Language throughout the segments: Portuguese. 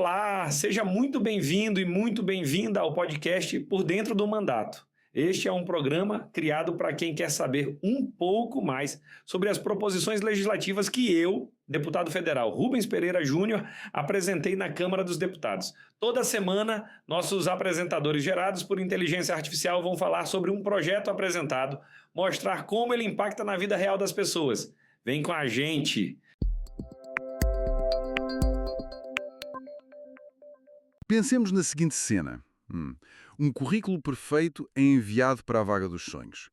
Olá, seja muito bem-vindo e muito bem-vinda ao podcast Por Dentro do Mandato. Este é um programa criado para quem quer saber um pouco mais sobre as proposições legislativas que eu, deputado federal Rubens Pereira Júnior, apresentei na Câmara dos Deputados. Toda semana, nossos apresentadores gerados por inteligência artificial vão falar sobre um projeto apresentado, mostrar como ele impacta na vida real das pessoas. Vem com a gente! Pensemos na seguinte cena. Um currículo perfeito é enviado para a vaga dos sonhos.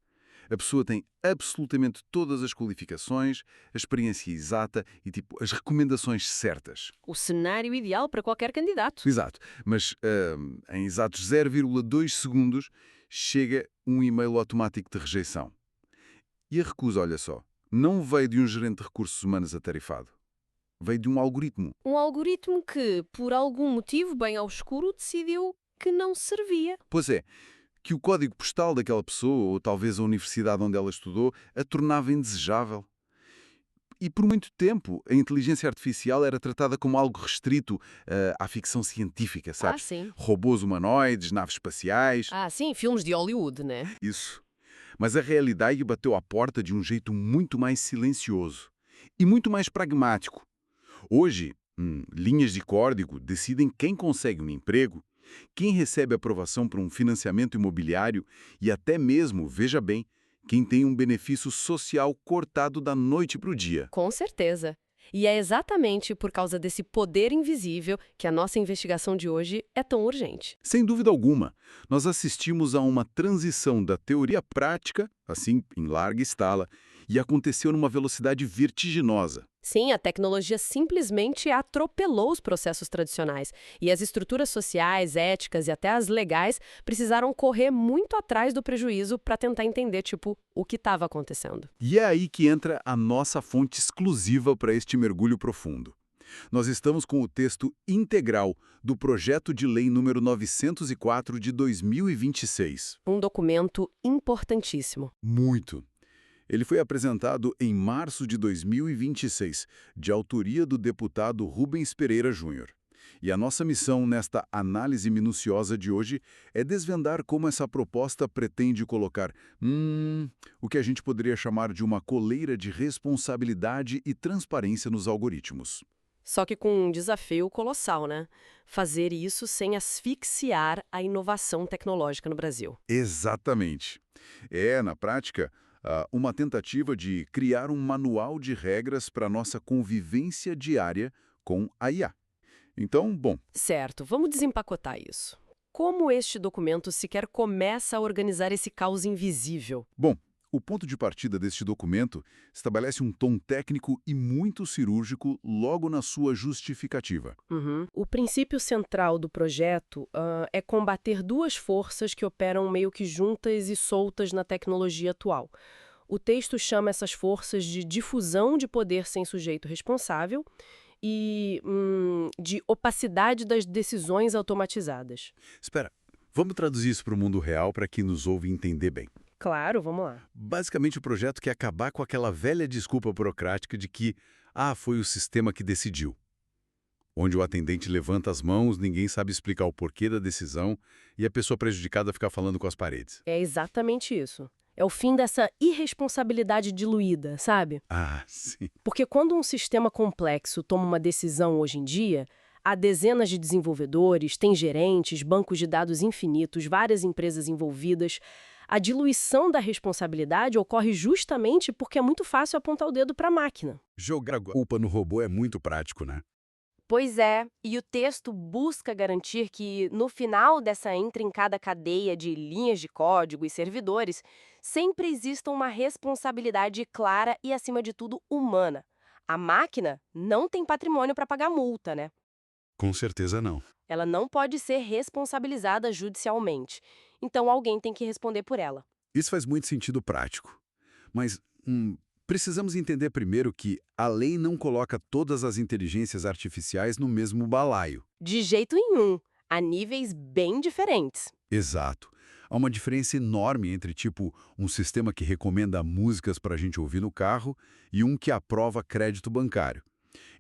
A pessoa tem absolutamente todas as qualificações, a experiência exata e, as recomendações certas. O cenário ideal para qualquer candidato. Exato. Mas, em exatos 0,2 segundos, chega um e-mail automático de rejeição. E a recusa, olha só, não veio de um gerente de recursos humanos atarefado. Veio de um algoritmo. Um algoritmo que, por algum motivo bem ao escuro, decidiu que não servia. Pois é, que o código postal daquela pessoa, ou talvez a universidade onde ela estudou, a tornava indesejável. E por muito tempo, a inteligência artificial era tratada como algo restrito à ficção científica, sabes? Sim. Robôs humanoides, naves espaciais. Sim, filmes de Hollywood, né? Isso. Mas a realidade bateu à porta de um jeito muito mais silencioso e muito mais pragmático. Hoje, linhas de código decidem quem consegue um emprego, quem recebe aprovação para um financiamento imobiliário e até mesmo, veja bem, quem tem um benefício social cortado da noite para o dia. Com certeza. E é exatamente por causa desse poder invisível que a nossa investigação de hoje é tão urgente. Sem dúvida alguma, nós assistimos a uma transição da teoria prática, assim, em larga escala, e aconteceu numa velocidade vertiginosa. Sim, a tecnologia simplesmente atropelou os processos tradicionais. E as estruturas sociais, éticas e até as legais precisaram correr muito atrás do prejuízo para tentar entender, o que estava acontecendo. E é aí que entra a nossa fonte exclusiva para este mergulho profundo. Nós estamos com o texto integral do Projeto de Lei número 904 de 2026. Um documento importantíssimo. Muito. Ele foi apresentado em março de 2026, de autoria do deputado Rubens Pereira Júnior. E a nossa missão nesta análise minuciosa de hoje é desvendar como essa proposta pretende colocar, o que a gente poderia chamar de uma coleira de responsabilidade e transparência nos algoritmos. Só que com um desafio colossal, né? Fazer isso sem asfixiar a inovação tecnológica no Brasil. Exatamente. Na prática, uma tentativa de criar um manual de regras para nossa convivência diária com a IA. Então, bom... Certo, vamos desempacotar isso. Como este documento sequer começa a organizar esse caos invisível? Bom, o ponto de partida deste documento estabelece um tom técnico e muito cirúrgico logo na sua justificativa. O princípio central do projeto é combater duas forças que operam meio que juntas e soltas na tecnologia atual. O texto chama essas forças de difusão de poder sem sujeito responsável e de opacidade das decisões automatizadas. Espera, vamos traduzir isso para o mundo real para quem nos ouve entender bem. Claro, vamos lá. Basicamente, o projeto quer acabar com aquela velha desculpa burocrática de que, foi o sistema que decidiu. Onde o atendente levanta as mãos, ninguém sabe explicar o porquê da decisão e a pessoa prejudicada fica falando com as paredes. É exatamente isso. É o fim dessa irresponsabilidade diluída, sabe? Sim. Porque quando um sistema complexo toma uma decisão hoje em dia, há dezenas de desenvolvedores, tem gerentes, bancos de dados infinitos, várias empresas envolvidas. A diluição da responsabilidade ocorre justamente porque é muito fácil apontar o dedo para a máquina. Jogar a culpa no robô é muito prático, né? Pois é, e o texto busca garantir que, no final dessa intrincada cadeia de linhas de código e servidores, sempre exista uma responsabilidade clara e, acima de tudo, humana. A máquina não tem patrimônio para pagar multa, né? Com certeza não. Ela não pode ser responsabilizada judicialmente. Então, alguém tem que responder por ela. Isso faz muito sentido prático. Mas precisamos entender primeiro que a lei não coloca todas as inteligências artificiais no mesmo balaio. De jeito nenhum. Há níveis bem diferentes. Exato. Há uma diferença enorme entre, um sistema que recomenda músicas para a gente ouvir no carro e um que aprova crédito bancário.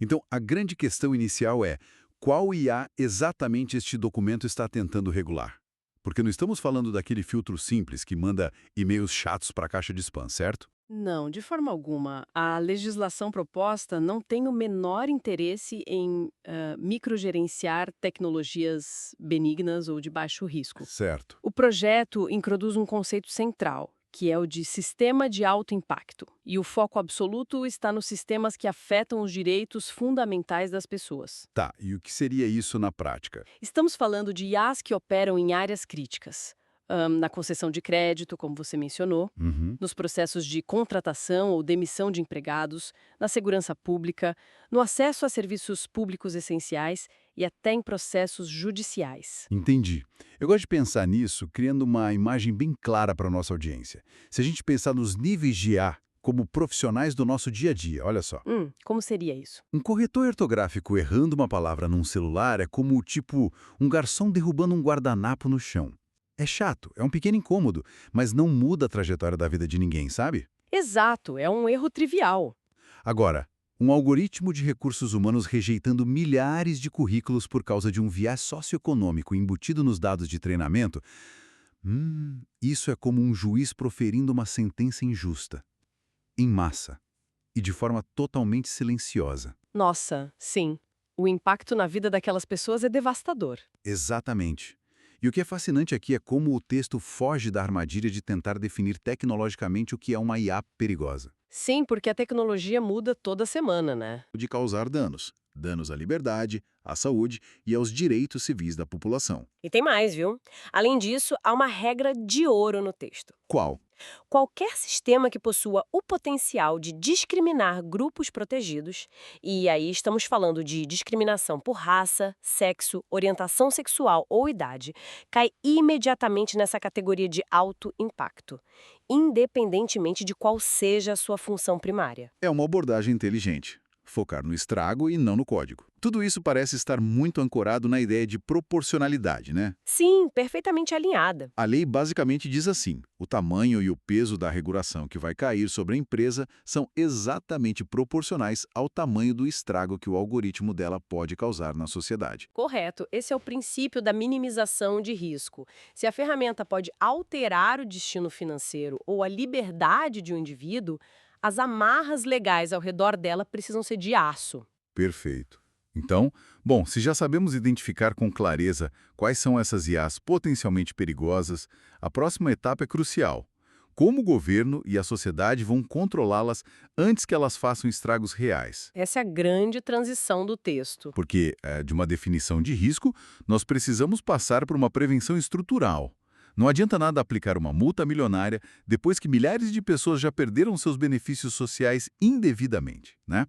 Então, a grande questão inicial é qual IA exatamente este documento está tentando regular? Porque não estamos falando daquele filtro simples que manda e-mails chatos para a caixa de spam, certo? Não, de forma alguma. A legislação proposta não tem o menor interesse em microgerenciar tecnologias benignas ou de baixo risco. Certo. O projeto introduz um conceito central, que é o de sistema de alto impacto. E o foco absoluto está nos sistemas que afetam os direitos fundamentais das pessoas. Tá, e o que seria isso na prática? Estamos falando de IAs que operam em áreas críticas. Na concessão de crédito, como você mencionou, Uhum. nos processos de contratação ou demissão de empregados, na segurança pública, no acesso a serviços públicos essenciais e até em processos judiciais. Entendi. Eu gosto de pensar nisso criando uma imagem bem clara para a nossa audiência. Se a gente pensar nos níveis de IA como profissionais do nosso dia a dia, olha só. Como seria isso? Um corretor ortográfico errando uma palavra num celular é como, tipo, um garçom derrubando um guardanapo no chão. É chato, é um pequeno incômodo, mas não muda a trajetória da vida de ninguém, sabe? Exato, é um erro trivial. Agora, um algoritmo de recursos humanos rejeitando milhares de currículos por causa de um viés socioeconômico embutido nos dados de treinamento, isso é como um juiz proferindo uma sentença injusta, em massa e de forma totalmente silenciosa. Nossa, sim. O impacto na vida daquelas pessoas é devastador. Exatamente. E o que é fascinante aqui é como o texto foge da armadilha de tentar definir tecnologicamente o que é uma IA perigosa. Sim, porque a tecnologia muda toda semana, né? De causar danos. Danos à liberdade, à saúde e aos direitos civis da população. E tem mais, viu? Além disso, há uma regra de ouro no texto. Qual? Qualquer sistema que possua o potencial de discriminar grupos protegidos, e aí estamos falando de discriminação por raça, sexo, orientação sexual ou idade, cai imediatamente nessa categoria de alto impacto, independentemente de qual seja a sua função primária. É uma abordagem inteligente. Focar no estrago e não no código. Tudo isso parece estar muito ancorado na ideia de proporcionalidade, né? Sim, perfeitamente alinhada. A lei basicamente diz assim: o tamanho e o peso da regulação que vai cair sobre a empresa são exatamente proporcionais ao tamanho do estrago que o algoritmo dela pode causar na sociedade. Correto, esse é o princípio da minimização de risco. Se a ferramenta pode alterar o destino financeiro ou a liberdade de um indivíduo, as amarras legais ao redor dela precisam ser de aço. Perfeito. Então, bom, se já sabemos identificar com clareza quais são essas IAs potencialmente perigosas, a próxima etapa é crucial. Como o governo e a sociedade vão controlá-las antes que elas façam estragos reais? Essa é a grande transição do texto. Porque, de uma definição de risco, nós precisamos passar por uma prevenção estrutural. Não adianta nada aplicar uma multa milionária depois que milhares de pessoas já perderam seus benefícios sociais indevidamente, né?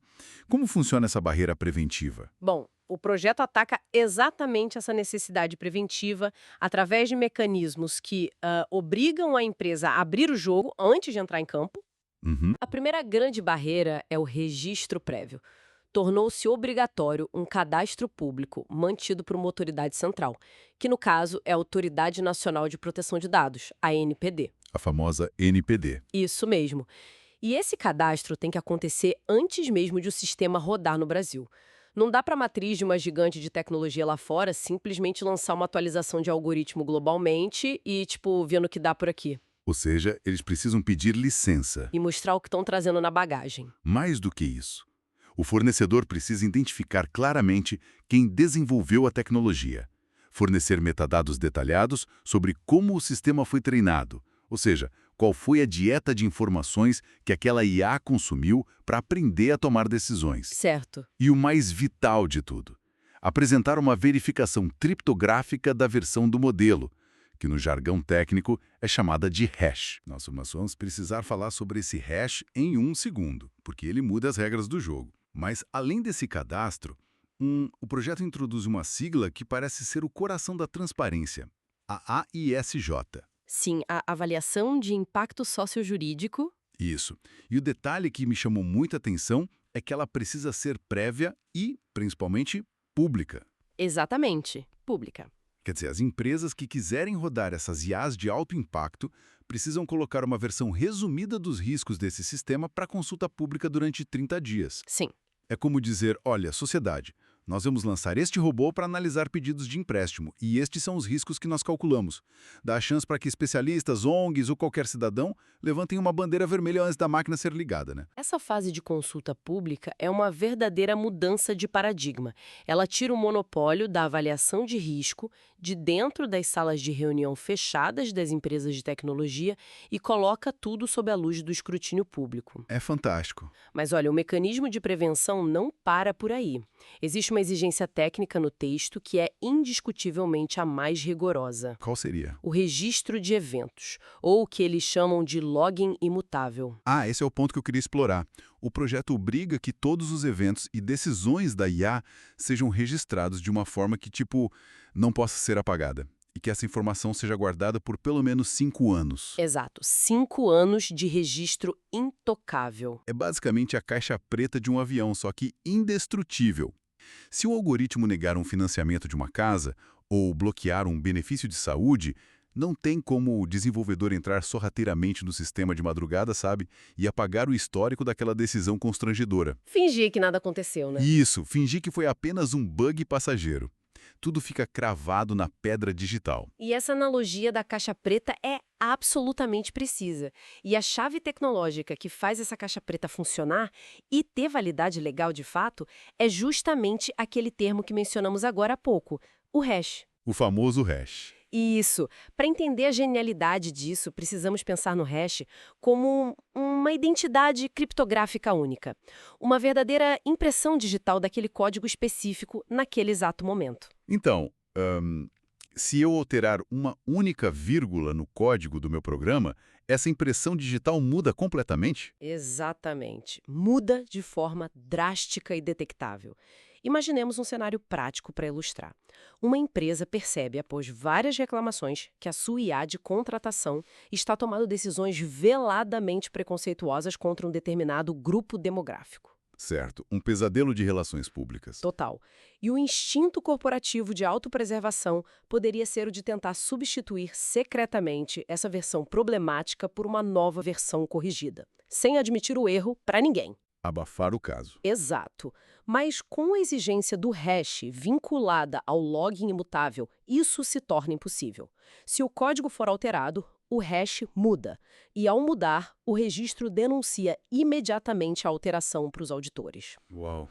Como funciona essa barreira preventiva? Bom, o projeto ataca exatamente essa necessidade preventiva através de mecanismos que obrigam a empresa a abrir o jogo antes de entrar em campo. Uhum. A primeira grande barreira é o registro prévio. Tornou-se obrigatório um cadastro público mantido por uma autoridade central, que no caso é a Autoridade Nacional de Proteção de Dados, a ANPD. A famosa NPD. Isso mesmo. E esse cadastro tem que acontecer antes mesmo de o sistema rodar no Brasil. Não dá para a matriz de uma gigante de tecnologia lá fora simplesmente lançar uma atualização de algoritmo globalmente e, vendo o que dá por aqui. Ou seja, eles precisam pedir licença. E mostrar o que estão trazendo na bagagem. Mais do que isso, o fornecedor precisa identificar claramente quem desenvolveu a tecnologia, fornecer metadados detalhados sobre como o sistema foi treinado, ou seja, qual foi a dieta de informações que aquela IA consumiu para aprender a tomar decisões. Certo. E o mais vital de tudo, apresentar uma verificação criptográfica da versão do modelo, que no jargão técnico é chamada de hash. Nós vamos precisar falar sobre esse hash em 1 segundo, porque ele muda as regras do jogo. Mas, além desse cadastro, o projeto introduz uma sigla que parece ser o coração da transparência, a AISJ. Sim, a avaliação de impacto sociojurídico. Isso. E o detalhe que me chamou muita atenção é que ela precisa ser prévia e, principalmente, pública. Exatamente, pública. Quer dizer, as empresas que quiserem rodar essas IAs de alto impacto precisam colocar uma versão resumida dos riscos desse sistema para consulta pública durante 30 dias. Sim. É como dizer, olha, sociedade, Nós vamos lançar este robô para analisar pedidos de empréstimo, e estes são os riscos que nós calculamos. Dá a chance para que especialistas, ONGs ou qualquer cidadão levantem uma bandeira vermelha antes da máquina ser ligada, né? Essa fase de consulta pública é uma verdadeira mudança de paradigma. Ela tira o monopólio da avaliação de risco de dentro das salas de reunião fechadas das empresas de tecnologia e coloca tudo sob a luz do escrutínio público. É fantástico. Mas olha, o mecanismo de prevenção não para por aí. Existe uma exigência técnica no texto que é indiscutivelmente a mais rigorosa. Qual seria? O registro de eventos, ou o que eles chamam de login imutável. Ah, esse é o ponto que eu queria explorar. O projeto obriga que todos os eventos e decisões da IA sejam registrados de uma forma que, não possa ser apagada. E que essa informação seja guardada por pelo menos 5 anos. Exato, 5 anos de registro intocável. É basicamente a caixa preta de um avião, só que indestrutível. Se o algoritmo negar um financiamento de uma casa ou bloquear um benefício de saúde, não tem como o desenvolvedor entrar sorrateiramente no sistema de madrugada, sabe? E apagar o histórico daquela decisão constrangedora. Fingir que nada aconteceu, né? Isso, fingir que foi apenas um bug passageiro. Tudo fica cravado na pedra digital. E essa analogia da caixa preta é absolutamente precisa. E a chave tecnológica que faz essa caixa preta funcionar e ter validade legal de fato é justamente aquele termo que mencionamos agora há pouco, o hash. O famoso hash. Isso. Para entender a genialidade disso, precisamos pensar no hash como uma identidade criptográfica única. Uma verdadeira impressão digital daquele código específico naquele exato momento. Então, se eu alterar uma única vírgula no código do meu programa, essa impressão digital muda completamente? Exatamente. Muda de forma drástica e detectável. Imaginemos um cenário prático para ilustrar. Uma empresa percebe, após várias reclamações, que a sua IA de contratação está tomando decisões veladamente preconceituosas contra um determinado grupo demográfico. Certo, um pesadelo de relações públicas. Total. E o instinto corporativo de autopreservação poderia ser o de tentar substituir secretamente essa versão problemática por uma nova versão corrigida, sem admitir o erro para ninguém. Abafar o caso. Exato. Mas com a exigência do hash vinculada ao login imutável, isso se torna impossível. Se o código for alterado, o hash muda. E ao mudar, o registro denuncia imediatamente a alteração para os auditores. Uau!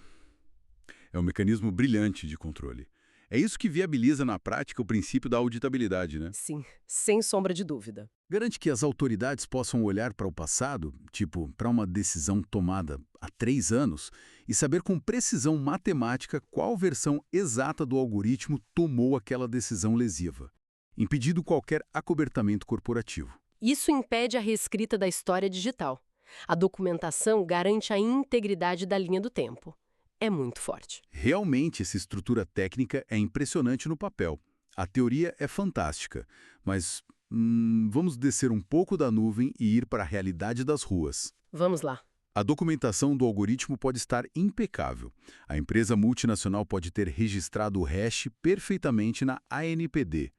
É um mecanismo brilhante de controle. É isso que viabiliza na prática o princípio da auditabilidade, né? Sim, sem sombra de dúvida. Garante que as autoridades possam olhar para o passado, para uma decisão tomada há 3 anos, e saber com precisão matemática qual versão exata do algoritmo tomou aquela decisão lesiva, impedindo qualquer acobertamento corporativo. Isso impede a reescrita da história digital. A documentação garante a integridade da linha do tempo. É muito forte. Realmente, essa estrutura técnica é impressionante no papel. A teoria é fantástica, mas vamos descer um pouco da nuvem e ir para a realidade das ruas. Vamos lá. A documentação do algoritmo pode estar impecável. A empresa multinacional pode ter registrado o hash perfeitamente na ANPD.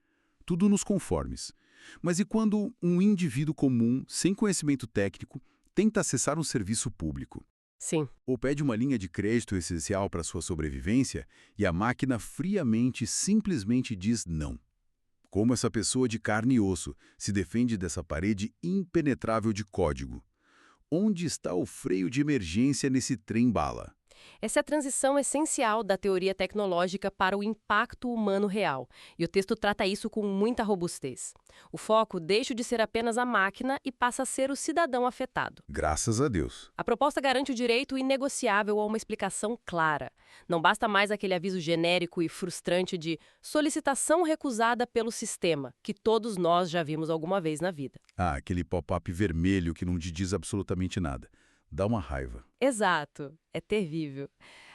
Tudo nos conformes. Mas e quando um indivíduo comum, sem conhecimento técnico, tenta acessar um serviço público? Sim. Ou pede uma linha de crédito essencial para sua sobrevivência e a máquina friamente, simplesmente diz não. Como essa pessoa de carne e osso se defende dessa parede impenetrável de código? Onde está o freio de emergência nesse trem-bala? Essa é a transição essencial da teoria tecnológica para o impacto humano real, e o texto trata isso com muita robustez. O foco deixa de ser apenas a máquina e passa a ser o cidadão afetado. Graças a Deus. A proposta garante o direito inegociável a uma explicação clara. Não basta mais aquele aviso genérico e frustrante de solicitação recusada pelo sistema, que todos nós já vimos alguma vez na vida. Ah, aquele pop-up vermelho que não te diz absolutamente nada. Dá uma raiva. Exato. É terrível.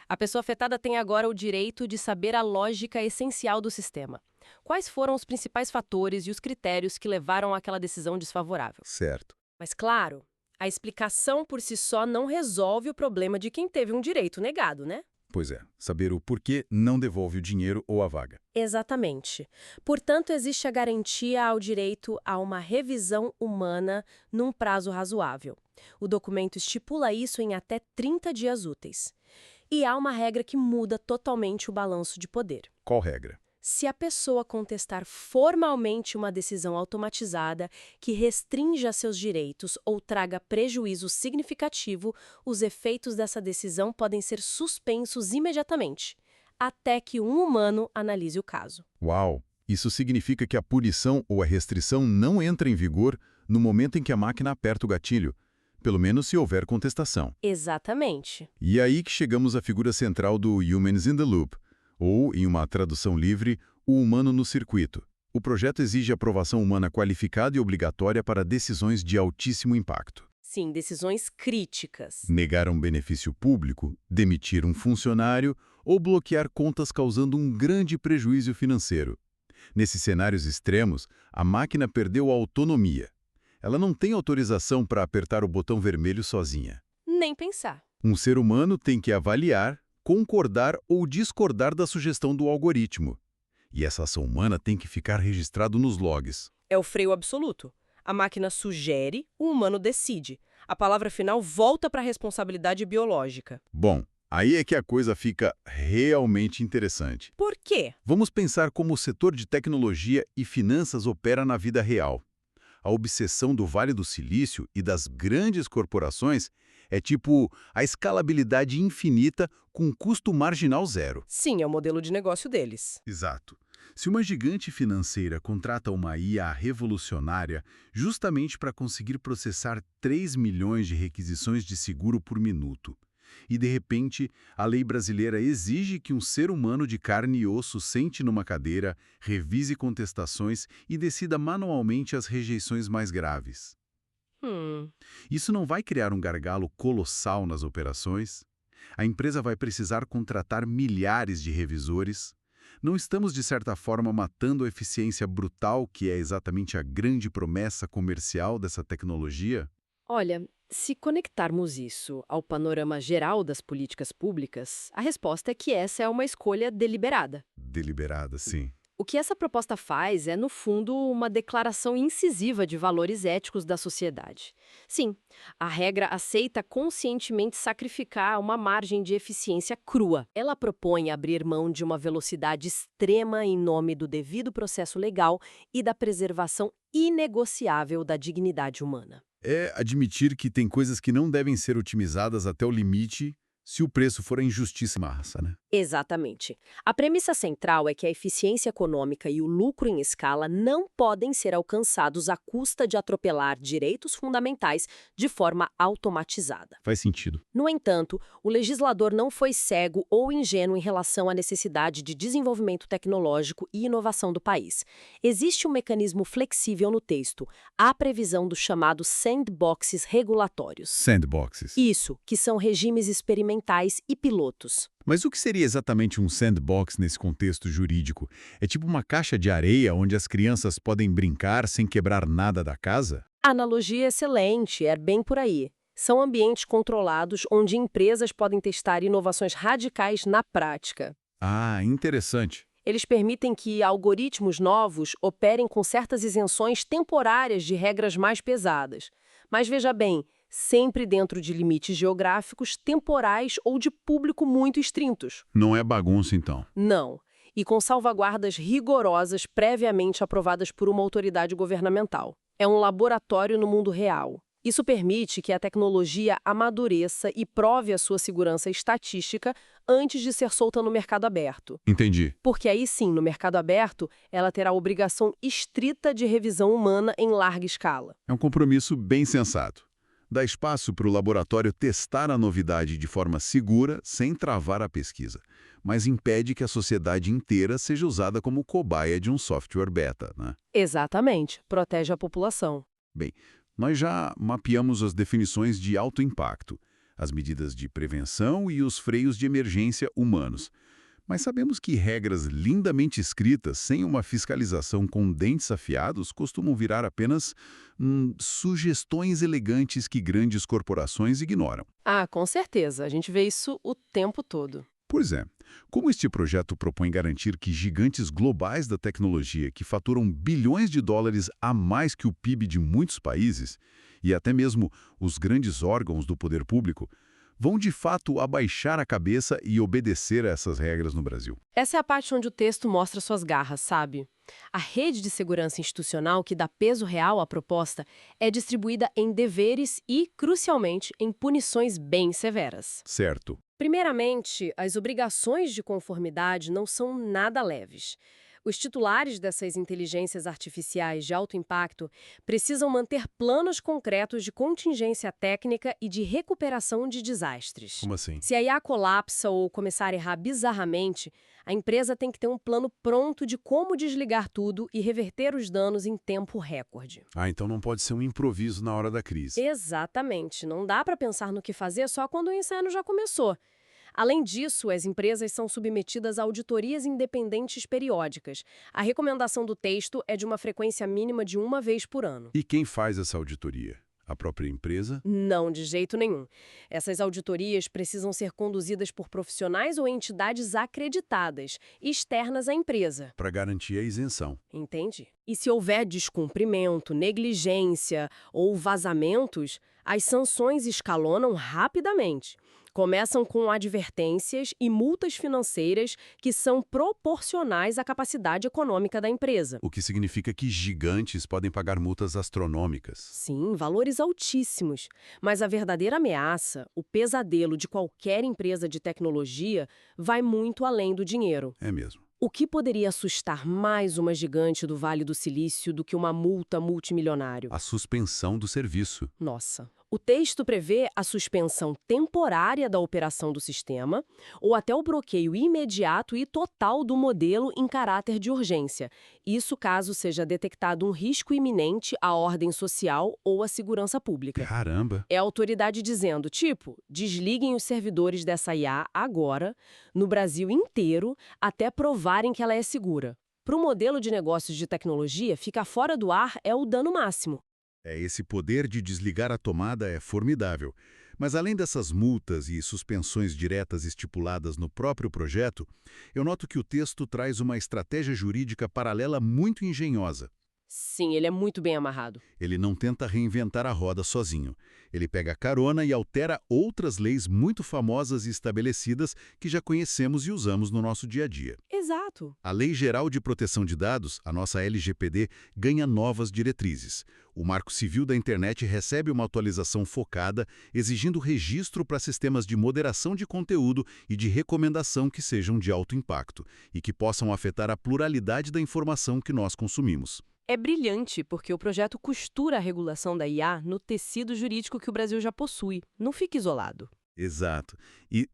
A pessoa afetada tem agora o direito de saber a lógica essencial do sistema. Quais foram os principais fatores e os critérios que levaram àquela decisão desfavorável? Certo. Mas, claro, a explicação por si só não resolve o problema de quem teve um direito negado, né? Pois é, saber o porquê não devolve o dinheiro ou a vaga. Exatamente. Portanto, existe a garantia ao direito a uma revisão humana num prazo razoável. O documento estipula isso em até 30 dias úteis. E há uma regra que muda totalmente o balanço de poder. Qual regra? Se a pessoa contestar formalmente uma decisão automatizada que restrinja seus direitos ou traga prejuízo significativo, os efeitos dessa decisão podem ser suspensos imediatamente, até que um humano analise o caso. Uau! Isso significa que a punição ou a restrição não entra em vigor no momento em que a máquina aperta o gatilho, pelo menos se houver contestação. Exatamente. E é aí que chegamos à figura central do Humans in the Loop, ou, em uma tradução livre, o humano no circuito. O projeto exige aprovação humana qualificada e obrigatória para decisões de altíssimo impacto. Sim, decisões críticas. Negar um benefício público, demitir um funcionário ou bloquear contas causando um grande prejuízo financeiro. Nesses cenários extremos, a máquina perdeu a autonomia. Ela não tem autorização para apertar o botão vermelho sozinha. Nem pensar. Um ser humano tem que avaliar, concordar ou discordar da sugestão do algoritmo. E essa ação humana tem que ficar registrado nos logs. É o freio absoluto. A máquina sugere, o humano decide. A palavra final volta para a responsabilidade biológica. Bom, aí é que a coisa fica realmente interessante. Por quê? Vamos pensar como o setor de tecnologia e finanças opera na vida real. A obsessão do Vale do Silício e das grandes corporações é tipo a escalabilidade infinita com custo marginal zero. Sim, é o modelo de negócio deles. Exato. Se uma gigante financeira contrata uma IA revolucionária justamente para conseguir processar 3 milhões de requisições de seguro por minuto, e de repente a lei brasileira exige que um ser humano de carne e osso sente numa cadeira, revise contestações e decida manualmente as rejeições mais graves. Isso não vai criar um gargalo colossal nas operações? A empresa vai precisar contratar milhares de revisores? Não estamos, de certa forma, matando a eficiência brutal que é exatamente a grande promessa comercial dessa tecnologia? Olha, se conectarmos isso ao panorama geral das políticas públicas, a resposta é que essa é uma escolha deliberada. Deliberada, sim. O que essa proposta faz é, no fundo, uma declaração incisiva de valores éticos da sociedade. Sim, a regra aceita conscientemente sacrificar uma margem de eficiência crua. Ela propõe abrir mão de uma velocidade extrema em nome do devido processo legal e da preservação inegociável da dignidade humana. É admitir que tem coisas que não devem ser otimizadas até o limite se o preço for a injustiça massa, né? Exatamente. A premissa central é que a eficiência econômica e o lucro em escala não podem ser alcançados à custa de atropelar direitos fundamentais de forma automatizada. Faz sentido. No entanto, o legislador não foi cego ou ingênuo em relação à necessidade de desenvolvimento tecnológico e inovação do país. Existe um mecanismo flexível no texto, a previsão dos chamados sandboxes regulatórios. Sandboxes. Isso, que são regimes experimentais e pilotos. Mas o que seria exatamente um sandbox nesse contexto jurídico? É tipo uma caixa de areia onde as crianças podem brincar sem quebrar nada da casa? A analogia é excelente, é bem por aí. São ambientes controlados onde empresas podem testar inovações radicais na prática. Ah, interessante. Eles permitem que algoritmos novos operem com certas isenções temporárias de regras mais pesadas. Mas veja bem, sempre dentro de limites geográficos, temporais ou de público muito estritos. Não é bagunça, então. Não. E com salvaguardas rigorosas previamente aprovadas por uma autoridade governamental. É um laboratório no mundo real. Isso permite que a tecnologia amadureça e prove a sua segurança estatística antes de ser solta no mercado aberto. Entendi. Porque aí sim, no mercado aberto, ela terá a obrigação estrita de revisão humana em larga escala. É um compromisso bem sensato. Dá espaço para o laboratório testar a novidade de forma segura, sem travar a pesquisa, mas impede que a sociedade inteira seja usada como cobaia de um software beta, né? Exatamente. Protege a população. Bem, nós já mapeamos as definições de alto impacto, as medidas de prevenção e os freios de emergência humanos. Mas sabemos que regras lindamente escritas, sem uma fiscalização com dentes afiados, costumam virar apenas sugestões elegantes que grandes corporações ignoram. Ah, com certeza. A gente vê isso o tempo todo. Pois é, como este projeto propõe garantir que gigantes globais da tecnologia que faturam bilhões de dólares a mais que o PIB de muitos países, e até mesmo os grandes órgãos do poder público, vão de fato abaixar a cabeça e obedecer a essas regras no Brasil? Essa é a parte onde o texto mostra suas garras, sabe? A rede de segurança institucional que dá peso real à proposta é distribuída em deveres e, crucialmente, em punições bem severas. Certo. Primeiramente, as obrigações de conformidade não são nada leves. Os titulares dessas inteligências artificiais de alto impacto precisam manter planos concretos de contingência técnica e de recuperação de desastres. Como assim? Se a IA colapsa ou começar a errar bizarramente, a empresa tem que ter um plano pronto de como desligar tudo e reverter os danos em tempo recorde. Ah, então não pode ser um improviso na hora da crise. Exatamente. Não dá para pensar no que fazer só quando o incêndio já começou. Além disso, as empresas são submetidas a auditorias independentes periódicas. A recomendação do texto é de uma frequência mínima de 1 vez por ano. E quem faz essa auditoria? A própria empresa? Não, de jeito nenhum. Essas auditorias precisam ser conduzidas por profissionais ou entidades acreditadas, externas à empresa. Para garantir a isenção. Entende? E se houver descumprimento, negligência ou vazamentos, as sanções escalonam rapidamente. Começam com advertências e multas financeiras que são proporcionais à capacidade econômica da empresa. O que significa que gigantes podem pagar multas astronômicas. Sim, valores altíssimos. Mas a verdadeira ameaça, o pesadelo de qualquer empresa de tecnologia, vai muito além do dinheiro. É mesmo. O que poderia assustar mais uma gigante do Vale do Silício do que uma multa multimilionária? A suspensão do serviço. Nossa. O texto prevê a suspensão temporária da operação do sistema ou até o bloqueio imediato e total do modelo em caráter de urgência. Isso caso seja detectado um risco iminente à ordem social ou à segurança pública. Caramba! É a autoridade dizendo, tipo, desliguem os servidores dessa IA agora, no Brasil inteiro, até provarem que ela é segura. Para o modelo de negócios de tecnologia, ficar fora do ar é o dano máximo. Esse poder de desligar a tomada é formidável. Mas além dessas multas e suspensões diretas estipuladas no próprio projeto, eu noto que o texto traz uma estratégia jurídica paralela muito engenhosa. Sim, ele é muito bem amarrado. Ele não tenta reinventar a roda sozinho. Ele pega carona e altera outras leis muito famosas e estabelecidas que já conhecemos e usamos no nosso dia a dia. Exato. A Lei Geral de Proteção de Dados, a nossa LGPD, ganha novas diretrizes. O Marco Civil da Internet recebe uma atualização focada, exigindo registro para sistemas de moderação de conteúdo e de recomendação que sejam de alto impacto e que possam afetar a pluralidade da informação que nós consumimos. É brilhante porque o projeto costura a regulação da IA no tecido jurídico que o Brasil já possui. Não fica isolado. Exato. E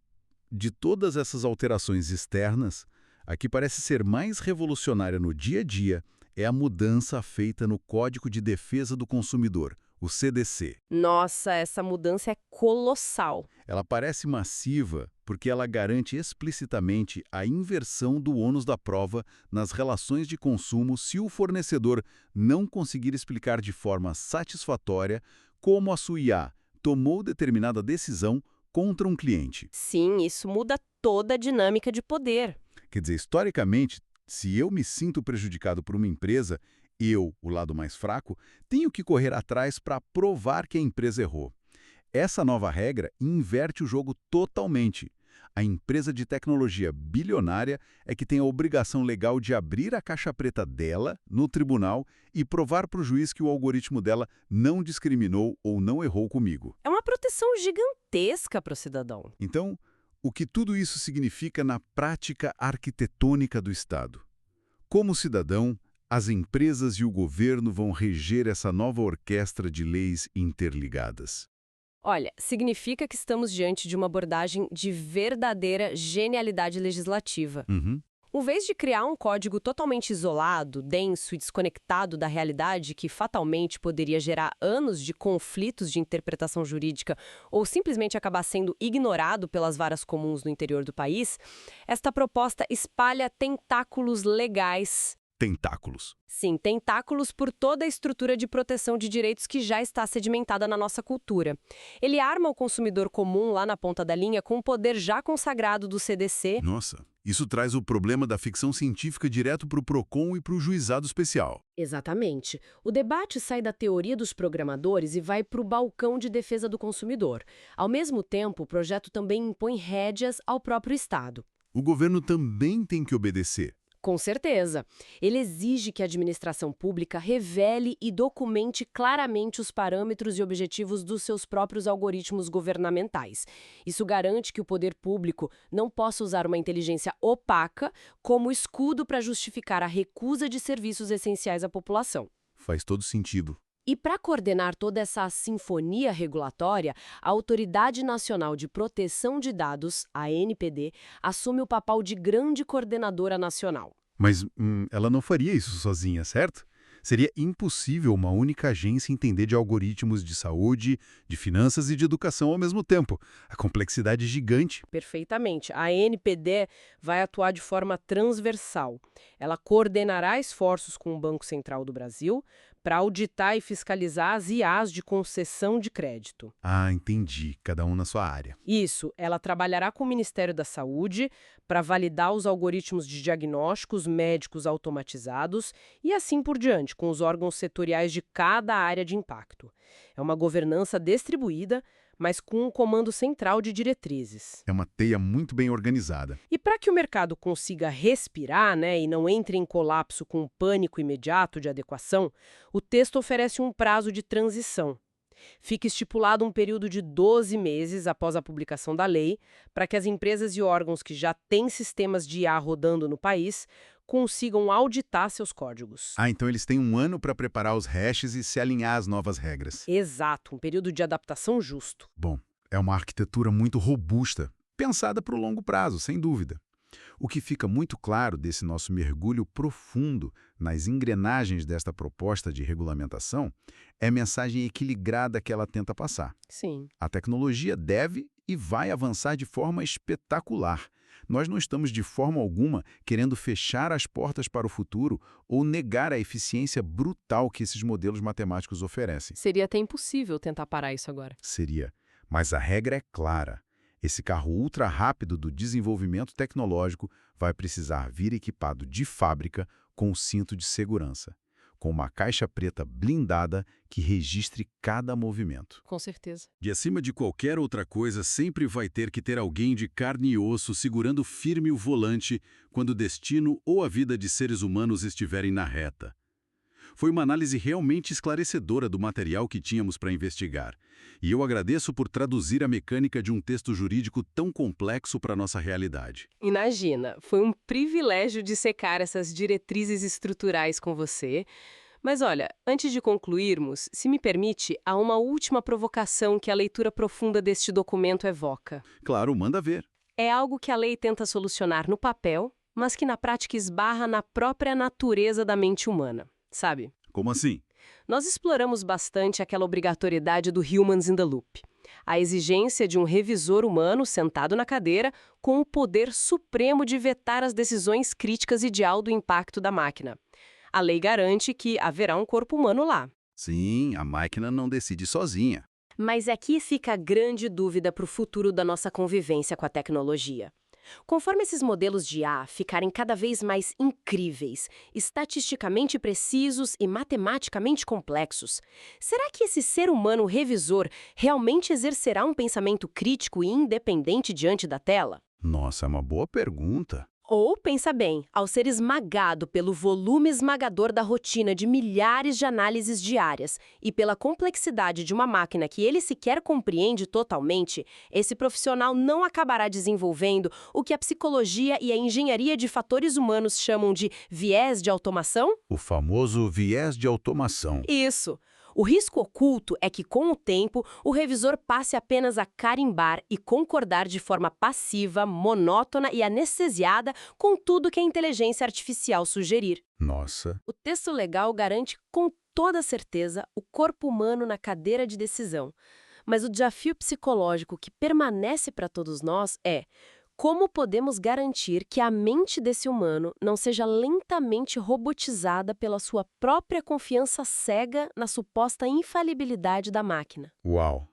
de todas essas alterações externas, a que parece ser mais revolucionária no dia a dia é a mudança feita no Código de Defesa do Consumidor, o CDC. Nossa, essa mudança é colossal. Ela parece massiva porque ela garante explicitamente a inversão do ônus da prova nas relações de consumo se o fornecedor não conseguir explicar de forma satisfatória como a sua IA tomou determinada decisão contra um cliente. Sim, isso muda toda a dinâmica de poder. Quer dizer, historicamente, se eu me sinto prejudicado por uma empresa, eu, o lado mais fraco, tenho que correr atrás para provar que a empresa errou. Essa nova regra inverte o jogo totalmente. A empresa de tecnologia bilionária é que tem a obrigação legal de abrir a caixa preta dela no tribunal e provar para o juiz que o algoritmo dela não discriminou ou não errou comigo. É uma proteção gigantesca para o cidadão. Então, o que tudo isso significa na prática arquitetônica do Estado? Como cidadão, as empresas e o governo vão reger essa nova orquestra de leis interligadas. Olha, significa que estamos diante de uma abordagem de verdadeira genialidade legislativa. Em vez de criar um código totalmente isolado, denso e desconectado da realidade que fatalmente poderia gerar anos de conflitos de interpretação jurídica ou simplesmente acabar sendo ignorado pelas varas comuns no interior do país, esta proposta espalha tentáculos legais tentáculos. Sim, tentáculos por toda a estrutura de proteção de direitos que já está sedimentada na nossa cultura. Ele arma o consumidor comum lá na ponta da linha com o poder já consagrado do CDC. Nossa, isso traz o problema da ficção científica direto para o PROCON e para o juizado especial. Exatamente. O debate sai da teoria dos programadores e vai para o balcão de defesa do consumidor. Ao mesmo tempo, o projeto também impõe rédeas ao próprio Estado. O governo também tem que obedecer. Com certeza. Ele exige que a administração pública revele e documente claramente os parâmetros e objetivos dos seus próprios algoritmos governamentais. Isso garante que o poder público não possa usar uma inteligência opaca como escudo para justificar a recusa de serviços essenciais à população. Faz todo sentido. E para coordenar toda essa sinfonia regulatória, a Autoridade Nacional de Proteção de Dados, a ANPD, assume o papel de grande coordenadora nacional. Mas ela não faria isso sozinha, certo? Seria impossível uma única agência entender de algoritmos de saúde, de finanças e de educação ao mesmo tempo. A complexidade é gigante. Perfeitamente. A ANPD vai atuar de forma transversal. Ela coordenará esforços com o Banco Central do Brasil para auditar e fiscalizar as IAs de concessão de crédito. Ah, entendi. Cada um na sua área. Isso, ela trabalhará com o Ministério da Saúde para validar os algoritmos de diagnósticos médicos automatizados e assim por diante, com os órgãos setoriais de cada área de impacto. É uma governança distribuída, mas com um comando central de diretrizes. É uma teia muito bem organizada. E para que o mercado consiga respirar, e não entre em colapso com o pânico imediato de adequação, o texto oferece um prazo de transição. Fica estipulado um período de 12 meses após a publicação da lei, para que as empresas e órgãos que já têm sistemas de IA rodando no país consigam auditar seus códigos. Ah, então eles têm um ano para preparar os hashes e se alinhar às novas regras. Exato, um período de adaptação justo. Bom, é uma arquitetura muito robusta, pensada para o longo prazo, sem dúvida. O que fica muito claro desse nosso mergulho profundo nas engrenagens desta proposta de regulamentação é a mensagem equilibrada que ela tenta passar. Sim. A tecnologia deve e vai avançar de forma espetacular. Nós não estamos de forma alguma querendo fechar as portas para o futuro ou negar a eficiência brutal que esses modelos matemáticos oferecem. Seria até impossível tentar parar isso agora. Seria. Mas a regra é clara. Esse carro ultra rápido do desenvolvimento tecnológico vai precisar vir equipado de fábrica com um cinto de segurança, com uma caixa preta blindada que registre cada movimento. Com certeza. E acima de qualquer outra coisa, sempre vai ter que ter alguém de carne e osso segurando firme o volante quando o destino ou a vida de seres humanos estiverem na reta. Foi uma análise realmente esclarecedora do material que tínhamos para investigar. E eu agradeço por traduzir a mecânica de um texto jurídico tão complexo para a nossa realidade. Imagina, foi um privilégio dissecar essas diretrizes estruturais com você. Mas olha, antes de concluirmos, se me permite, há uma última provocação que a leitura profunda deste documento evoca. Claro, manda ver. É algo que a lei tenta solucionar no papel, mas que na prática esbarra na própria natureza da mente humana. Sabe? Como assim? Nós exploramos bastante aquela obrigatoriedade do Humans in the Loop. A exigência de um revisor humano sentado na cadeira com o poder supremo de vetar as decisões críticas e de alto impacto da máquina. A lei garante que haverá um corpo humano lá. Sim, a máquina não decide sozinha. Mas aqui fica a grande dúvida para o futuro da nossa convivência com a tecnologia. Conforme esses modelos de IA ficarem cada vez mais incríveis, estatisticamente precisos e matematicamente complexos, será que esse ser humano revisor realmente exercerá um pensamento crítico e independente diante da tela? Nossa, é uma boa pergunta. Ou, pensa bem, ao ser esmagado pelo volume esmagador da rotina de milhares de análises diárias e pela complexidade de uma máquina que ele sequer compreende totalmente, esse profissional não acabará desenvolvendo o que a psicologia e a engenharia de fatores humanos chamam de viés de automação? O famoso viés de automação. Isso! O risco oculto é que, com o tempo, o revisor passe apenas a carimbar e concordar de forma passiva, monótona e anestesiada com tudo que a inteligência artificial sugerir. Nossa. O texto legal garante com toda certeza o corpo humano na cadeira de decisão. Mas o desafio psicológico que permanece para todos nós é Como podemos garantir que a mente desse humano não seja lentamente robotizada pela sua própria confiança cega na suposta infalibilidade da máquina? Uau!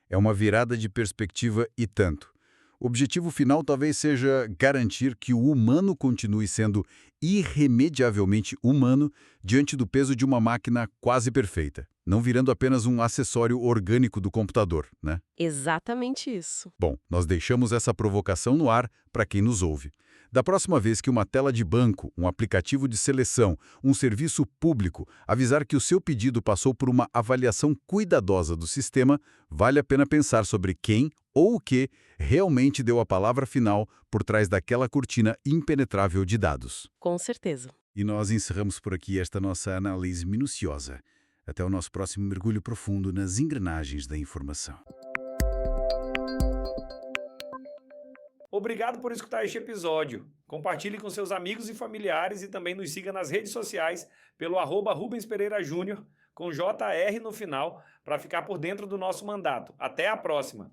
É uma virada de perspectiva e tanto. O objetivo final talvez seja garantir que o humano continue sendo irremediavelmente humano diante do peso de uma máquina quase perfeita, não virando apenas um acessório orgânico do computador, né? Exatamente isso. Bom, nós deixamos essa provocação no ar para quem nos ouve. Da próxima vez que uma tela de banco, um aplicativo de seleção, um serviço público avisar que o seu pedido passou por uma avaliação cuidadosa do sistema, vale a pena pensar sobre quem ou o que realmente deu a palavra final por trás daquela cortina impenetrável de dados. Com certeza. E nós encerramos por aqui esta nossa análise minuciosa. Até o nosso próximo mergulho profundo nas engrenagens da informação. Obrigado por escutar este episódio. Compartilhe com seus amigos e familiares e também nos siga nas redes sociais pelo @RubensPereiraJúnior com JR no final para ficar por dentro do nosso mandato. Até a próxima!